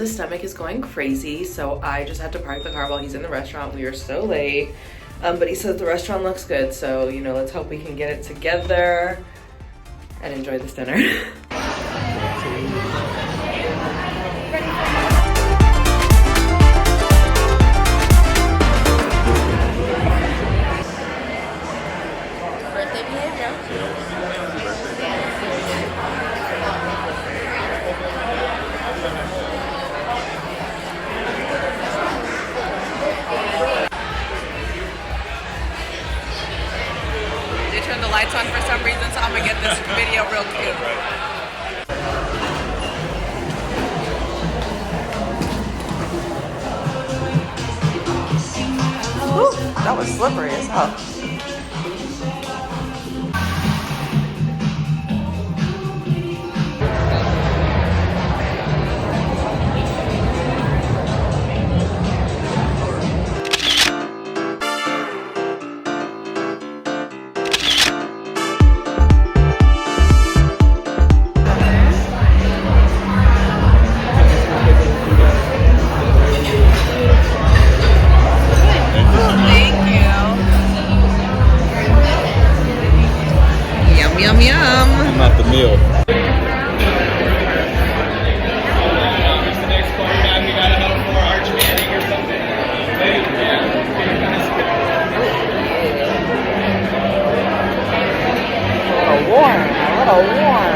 Tez's stomach is going crazy, so I just had to park the car while he's in the restaurant. We are so late. But he says the restaurant looks good, so, you know, let's hope we can get it together and enjoy this dinner. Birthday behavior. They turned the lights on for some reason, so I'm gonna get this video real cute. Ooh, that was slippery as hell. Yum, yum. Not the meal. A little warm.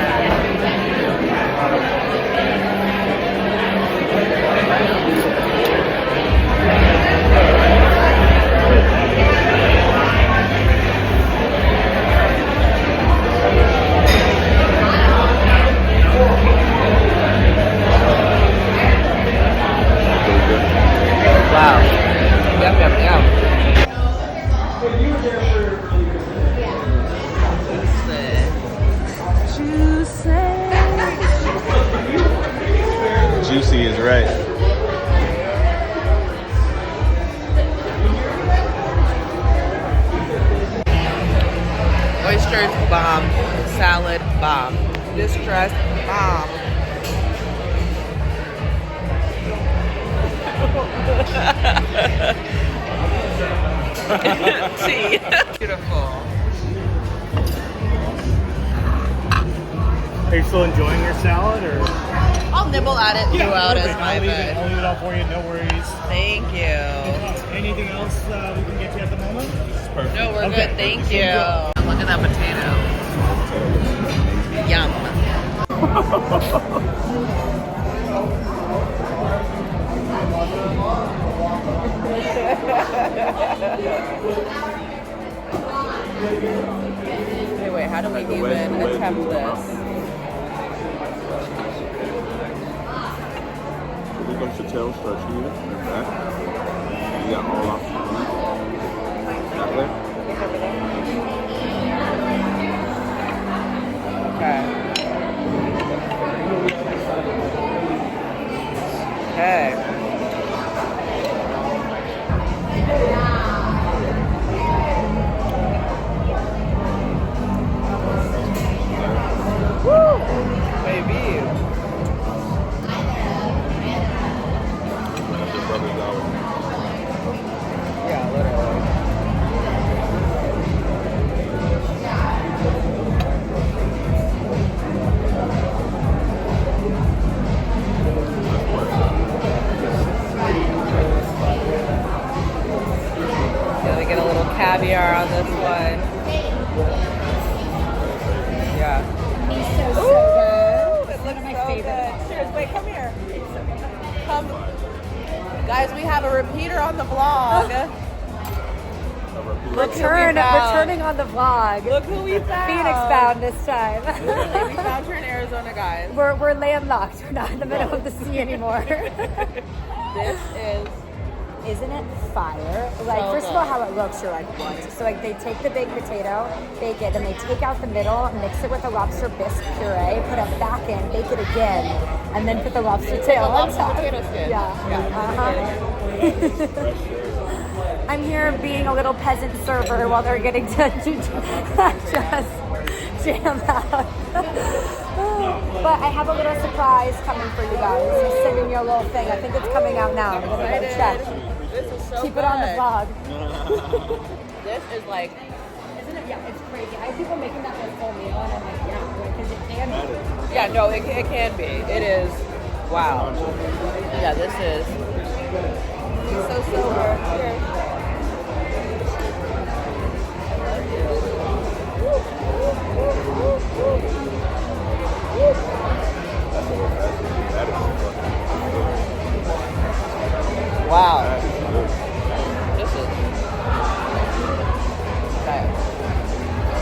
Wow. Yum, yum, yum. Juicy is right. Oysters, bomb. Salad, bomb. Distress, bomb. Tea. Beautiful. Are you still enjoying your salad, or? I'll nibble at it throughout as my I'll leave bed. it up for you, no worries. Thank you. Anything else we can get you at the moment? Perfect. No, we're good. Thank you. Look at that potato. Yum. Okay, wait, how do we even attempt this? We got your tail stretching it. Back. You got all options. That way. Okay. Okay. Woo! Baby. Yeah, literally. Gotta get a little caviar on this one. Yeah. Ooh, it looks so good. Cheers. Wait, come here. Come. Guys, we have a repeater on the vlog. Returning on the vlog. Look who we found. Phoenix bound this time. We found her in Arizona, guys. We're landlocked. We're not in the middle of the sea anymore. This is... Isn't it fire? Like, So first of good. all, how it looks, you're like, what? So, like, they take the baked potato, bake it, then they take out the middle, mix it with a lobster bisque puree, put it back in, bake it again, and then put the lobster tail on lobster top. potato skin. Yeah. Uh-huh. I'm here being a little peasant server while they're getting to just jam out. But I have a little surprise coming for you guys. I'm sending you a little thing. I think it's coming out now. I'm gonna go check. This is so Keep it on the vlog. This is like, Isn't it? Yeah, it's crazy. I have people making that like full meal, and I'm like, yeah, because it can be. yeah, no, it can be. It is, wow. Yeah, this is so sober. Cheers. Wow. This is okay.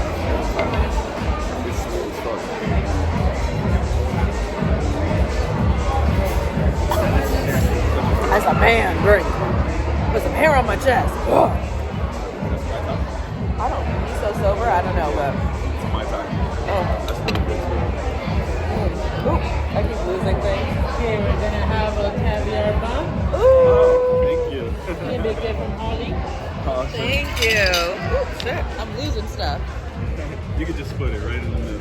That's a man drink. Put some hair on my chest. Ugh. I don't be so sober. I don't know, but It's my time. oh. That's really good. Ooh, I keep losing things. Okay, we're gonna have a caviar bomb. Oh, thank you. You make it from Holly. Awesome. Thank you. Ooh, shit, I'm losing stuff. You could just put it right in the middle.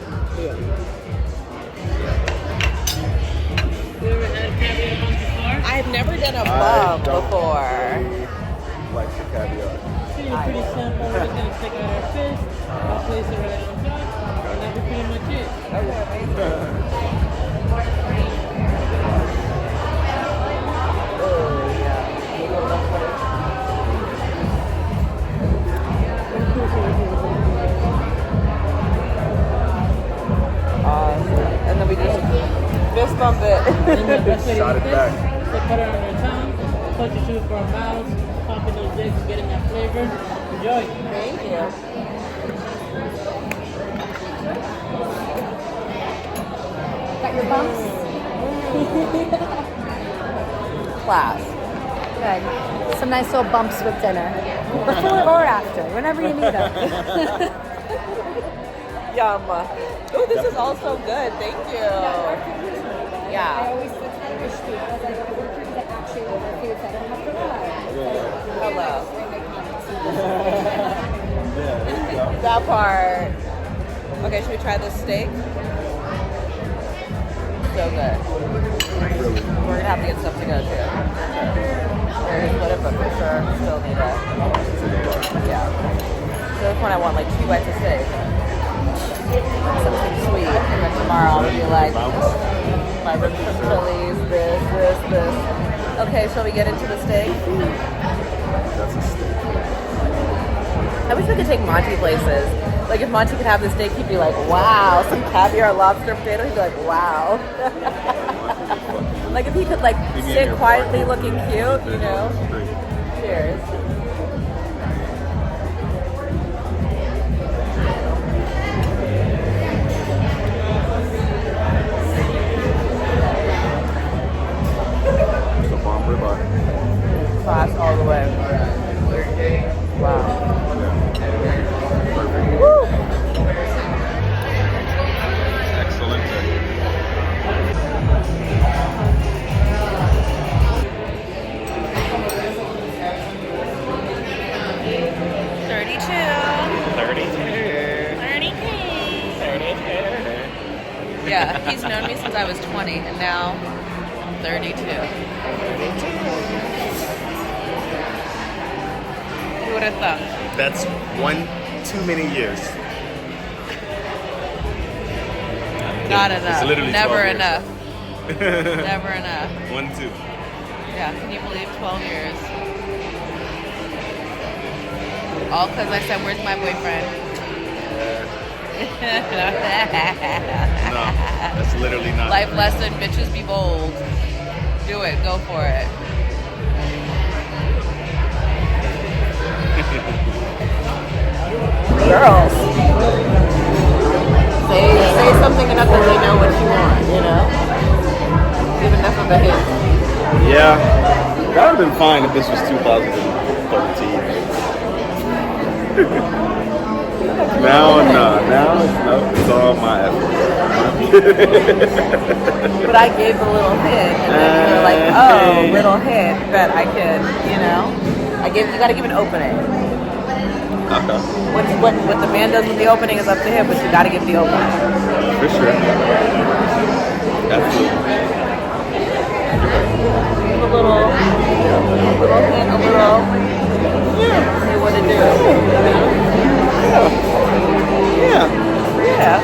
You ever had caviar bomb before? I've never done a I bump don't before. Like the caviar. See, it's pretty simple. We're just gonna take out our fish, I'll place it right on top, and that'll be pretty much it. And then we just fist bump it. And the best way to Shot eat it this, back. so put it on your tongue, put your tooth for a mouth, pop in those eggs, getting that flavor. Enjoy. Thank you. Got your bumps? Class. Good. Some nice little bumps with dinner. Before or after, whenever you need them. Yum. Oh, this is also good. Thank you. I Yeah. always that's kind of a street. I was like, I work here that actually order food, so I don't have to lie. Hello. They make money. That part. Okay, should we try this steak? So good. We're gonna have to get stuff to go too. There's split it, but for sure still need it. Yeah. So this one I want like 2 bites of steak. Something sweet. And then tomorrow I'll be like my ribs from Chili's, this. Okay, shall we get into the steak? That's a steak. I wish we could take Monty places. Like if Monty could have the steak, he'd be like, wow. Some caviar, lobster, potato, he'd be like, wow. Like if he could like sit quietly looking cute, you know? Cheers. It's a bomb ribeye. Class all the way. Wow. Perfect. Woo! Excellent. 32. Yeah, he's known me since I was 20, and now 32. Who would have thought? That's one too many years. Not It's enough. literally 12 Never years. enough. Never enough. 1, 2. Yeah, can you believe 12 years? All because I said, where's my boyfriend? No, that's literally not. Life lesson, bitches be bold. Do it, go for it. Girls. Say something enough that they know what you want, you know? Give enough of a hint. Yeah, that would have been fine if this was 2013. Now it's all my effort. But I gave a little hint, and then you were like, oh, little hint, but I could, you know? You gotta give an opening. Okay, What the man does with the opening is up to him, but you gotta give the opening. for sure. little hint, a little. See what it do. Yeah. Yeah.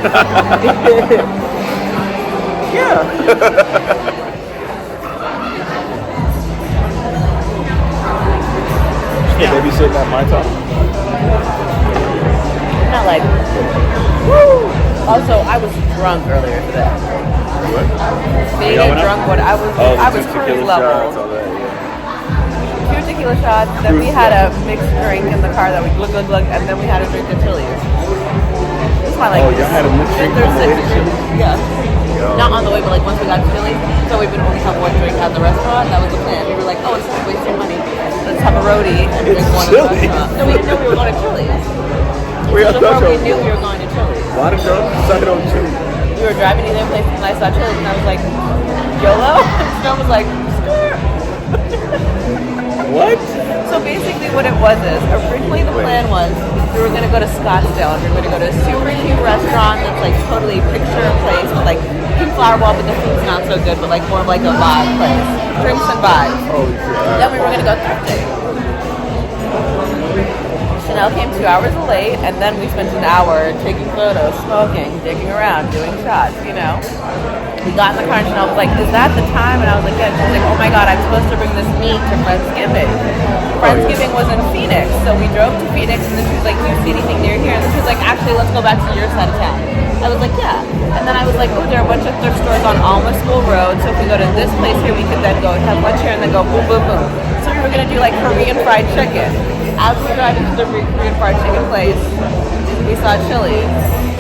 Yeah. Babysitting at my time. Not like, woo! Also, I was drunk earlier today. What? Being Yeah, when drunk, what I was cruise level. All that, yeah. 2 tequila shots, then we had a mixed drink in the car that we glug, and then we had a drink of Chili's. This is my like, Oh, y'all had a mixed drink on the way to Chili's? Yeah. Yo. Not on the way, but like once we got to Chili's, so we would only have one drink at the restaurant. That was the plan. We were like, oh, it's not wasting money. Let's have a roadie and drink one at the restaurant. No, we knew we were going to Chili's. We knew we were going to Chili's. A lot of girls decided on Chili's. We were driving to their place and I saw Chili's and I was like, YOLO? And Snow was like, skirt. What? So basically what it was is, originally the plan was we were going to go to Scottsdale and we were going to go to a super cute restaurant that's like totally picture place with like pink flower wall, but the food's not so good, but like more of like a vibe place. Drinks and vibes. Holy shit. Then we were going to go thrifting. Chanel came 2 hours late, and then we spent an hour taking photos, smoking, digging around, doing shots, you know. We got in the car and Chanel was like, is that the time? And I was like, yeah. She was like, oh my God, I'm supposed to bring this meat to Friendsgiving. Friendsgiving was in Phoenix, so we drove to Phoenix, and then she was like, do you see anything near here? And then she was like, actually, let's go back to your side of town. I was like, yeah. And then I was like, oh, there are a bunch of thrift stores on Alma School Road, so if we go to this place here, we could then go have lunch here and then go boom, boom, boom. So we were going to do like Korean fried chicken. As we were driving to the Korean fried chicken place, we saw Chili's,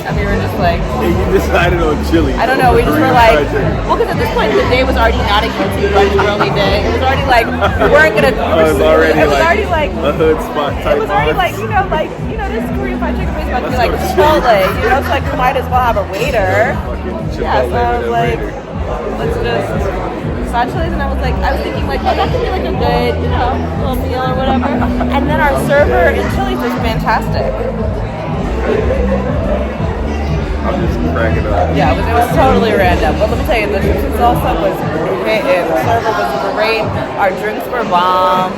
and we were just like, Hey, you decided on Chili's. I don't know, we just were like, well, because at this point, the day was already not a cutesy brunch early day. It was already like, we weren't going to, It was already like, a hood spot type. it was already like, this Korean fried chicken place about to be like Chipotle, so like, we might as well have a waiter. Yeah, so I was like, let's just saw Chili's, and I was thinking like, oh, that could be like a good, little meal or whatever. And then our server in Chili's was fantastic. I'm just cracking up. Yeah, it was totally random. But let me tell you, the chicken salsa was great. The server was great. Our drinks were bomb.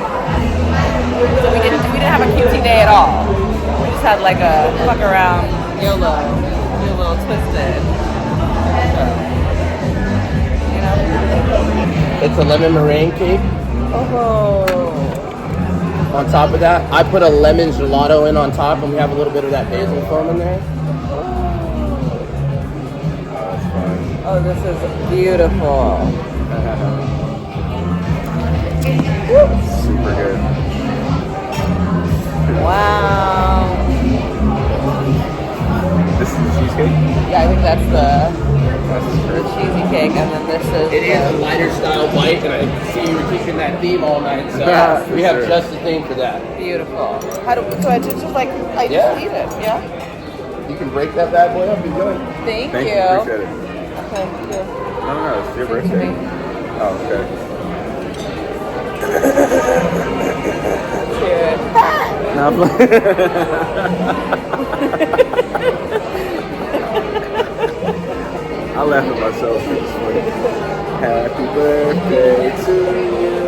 So we didn't have a cutesy day at all. We just had like a fuck around YOLO, a little twisted. It's a lemon meringue cake. Oh. On top of that, I put a lemon gelato in on top, and we have a little bit of that basil foam in there. Oh, this is beautiful. Super good. Wow. This is the cheesecake? Yeah, I think that's the cheesy cake, and then this is It is a lighter style white, and I see you were keeping that theme all night, so we have just the thing for that. beautiful. So I just like, I just Yeah. eat it, yeah? You can break that bad boy up, enjoy it. Thank Thank you. you. Appreciate it. Thank you. No, it's your Thank birthday. you. Oh, okay. Cheers. No, I'm I laugh at myself. It's funny. Happy birthday to you.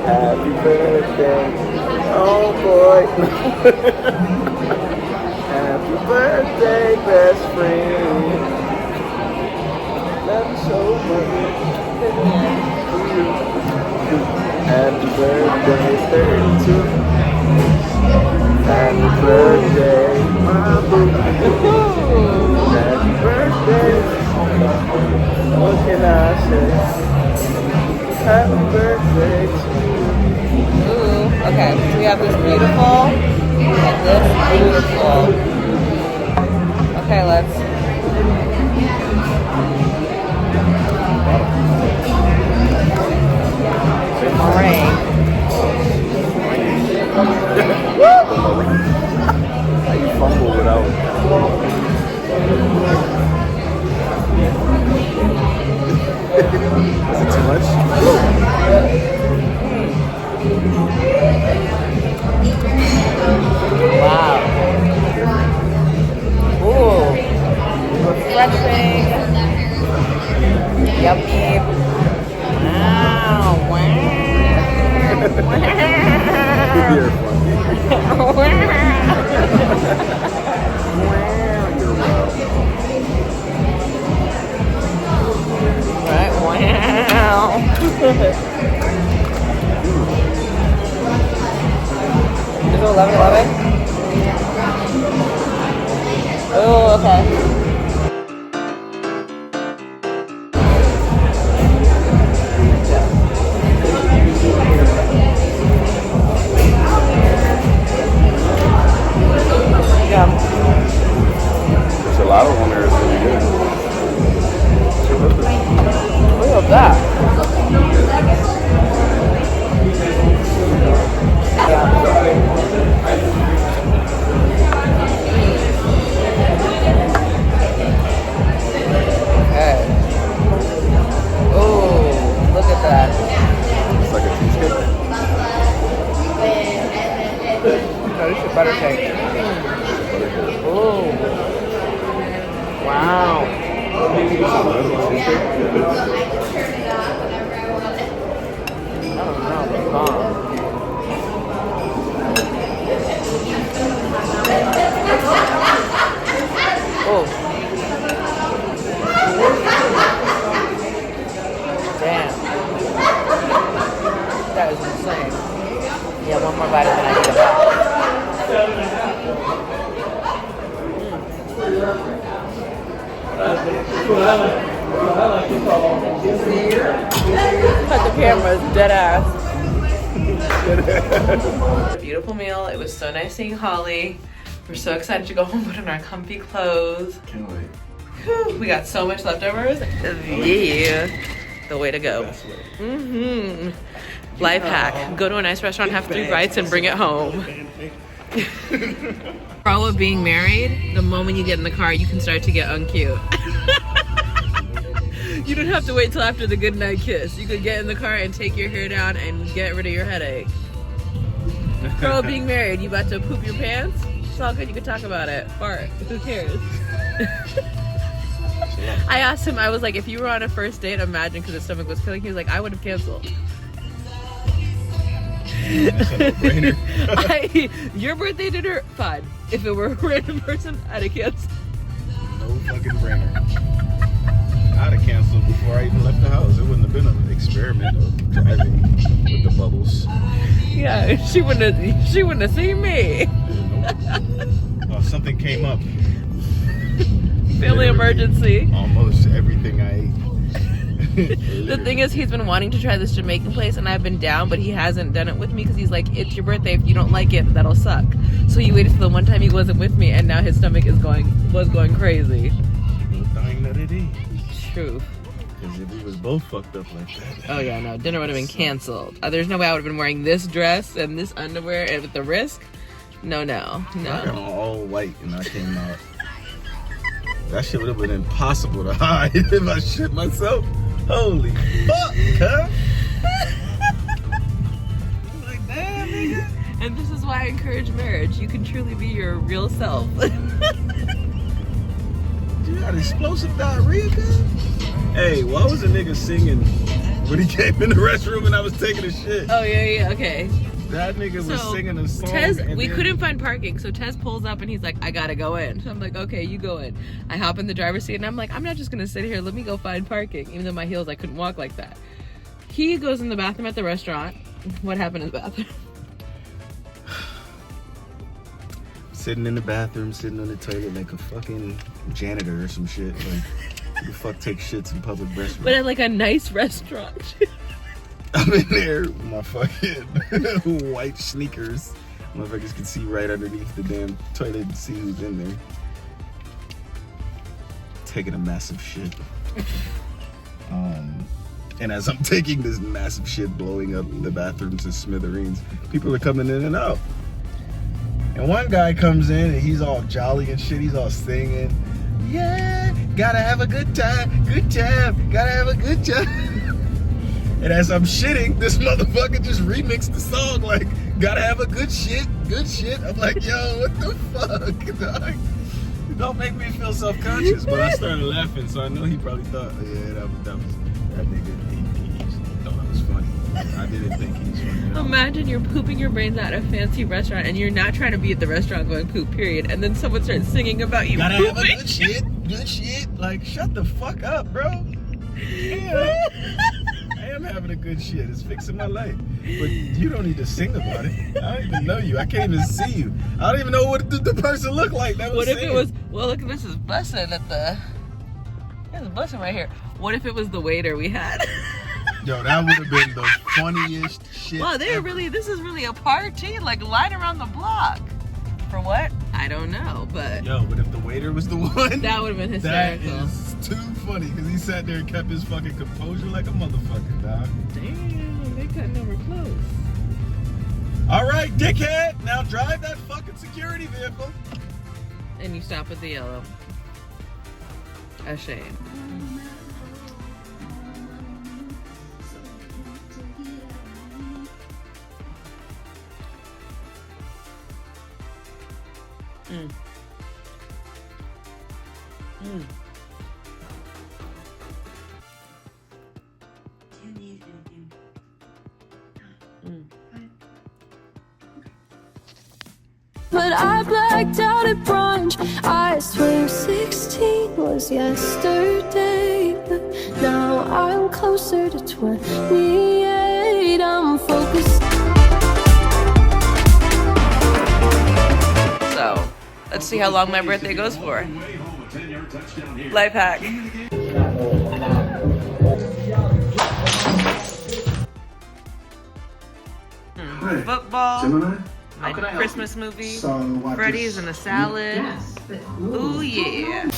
Happy birthday. Oh boy. Happy birthday, best friend. Love you so much. Happy birthday, 32. Happy birthday, my boo. Happy birthday. What can I say? Happy birthday to you. Ooh, okay, so we have this beautiful and this beautiful. Okay, let's. Meringue. How you fumble without? Is it too much? Wow. Ooh. Refreshing. Yummy. Wow. Wow. Is it 11:11? Oh, okay. Yeah. There's a lot of one there. It's really good. Look at that. Okay. Oh, look at that. It's like a cheesecake. No, this is butter cake. Oh. Wow. Oh. Damn. That is insane. Yeah, one more bite and then I need a bite. Cut the cameras, dead ass. Beautiful meal. It was so nice seeing Holly. We're so excited to go home, put on our comfy clothes. Can't wait. Whew, we got so much leftovers. Yeah, the way to go. Mm-hmm. Life hack: go to a nice restaurant, have 3 bites, and bring it home. Pro of being married: the moment you get in the car, you can start to get uncute. You don't have to wait till after the goodnight kiss. You could get in the car and take your hair down and get rid of your headache. Pro of being married: you about to poop your pants? It's all good. You can talk about it. Fart. Who cares? I asked him, I was like, if you were on a first date, imagine, because his stomach was killing. He was like, I would have canceled. That's a no-brainer. Your birthday dinner, fine. If it were a random person, I'd have canceled. No fucking brainer. I'd have canceled before I even left the house. It wouldn't have been an experiment of driving with the bubbles. Yeah, she wouldn't have seen me. Well, something came up. Family emergency. Almost everything I ate. The thing is, he's been wanting to try this Jamaican place, and I've been down, but he hasn't done it with me because he's like, it's your birthday. If you don't like it, that'll suck. So he waited till the one time he wasn't with me, and now his stomach was going crazy. No dying that it is. True. Because if we was both fucked up like that. Oh yeah, no, dinner would have been canceled. There's no way I would have been wearing this dress and this underwear and with the risk. No. I got on all white and I came out. That shit would have been impossible to hide if I shit myself. Holy fuck, huh? Like, damn, nigga. And this is why I encourage marriage. You can truly be your real self. You got explosive diarrhea, man? Hey, why was a nigga singing when he came in the restroom and I was taking a shit? Oh, yeah, okay. That nigga was singing a song. Tez, we couldn't find parking, so Tez pulls up and he's like, I gotta go in. So I'm like, okay, you go in. I hop in the driver's seat and I'm like, I'm not just gonna sit here, let me go find parking. Even though my heels, I couldn't walk like that. He goes in the bathroom at the restaurant. What happened in the bathroom? Sitting in the bathroom, sitting on the toilet like a fucking janitor or some shit. Like, who the fuck takes shits in public restrooms? But at like a nice restaurant. I'm in there with my fucking white sneakers. Motherfuckers can see right underneath the damn toilet and see who's in there. Taking a massive shit. And as I'm taking this massive shit, blowing up the bathroom to smithereens, people are coming in and out. And one guy comes in and he's all jolly and shit. He's all singing, yeah, gotta have a good time, gotta have a good time. And as I'm shitting, this motherfucker just remixed the song like, gotta have a good shit. I'm like, yo, what the fuck, dog? Don't make me feel self-conscious. But I started laughing, so I know he probably thought, oh, yeah, that nigga, he thought it was funny. I didn't think he was funny at all. Imagine you're pooping your brains out at a fancy restaurant and you're not trying to be at the restaurant going poop, period. And then someone starts singing about you gotta pooping. have a good shit. Like, shut the fuck up, bro. Yeah. am having a good shit. It's fixing my life. But you don't need to sing about it. I don't even know you. I can't even see you. I don't even know what the person looked like that was What if singing. it was, well, look, this is busting at the, there's a busting right here. What if it was the waiter we had? Yo, that would have been the funniest shit Wow, they're ever. really, this is really a party, like line around the block. For what? I don't know, but Yo, but if the waiter was the one, that would have been that hysterical. is too funny because he sat there and kept his fucking composure like a motherfucker, dog. Damn, they cutting over close. All right, dickhead, now drive that fucking security vehicle. And you stop at the yellow. A shame. Mm. Mm. But I blacked out at brunch. I swear 16 was yesterday, but now I'm closer to 28. I'm focused. So, let's see how long my birthday goes for. Life hack. Football. My Christmas movie. Freddy's and a salad. Ooh yeah.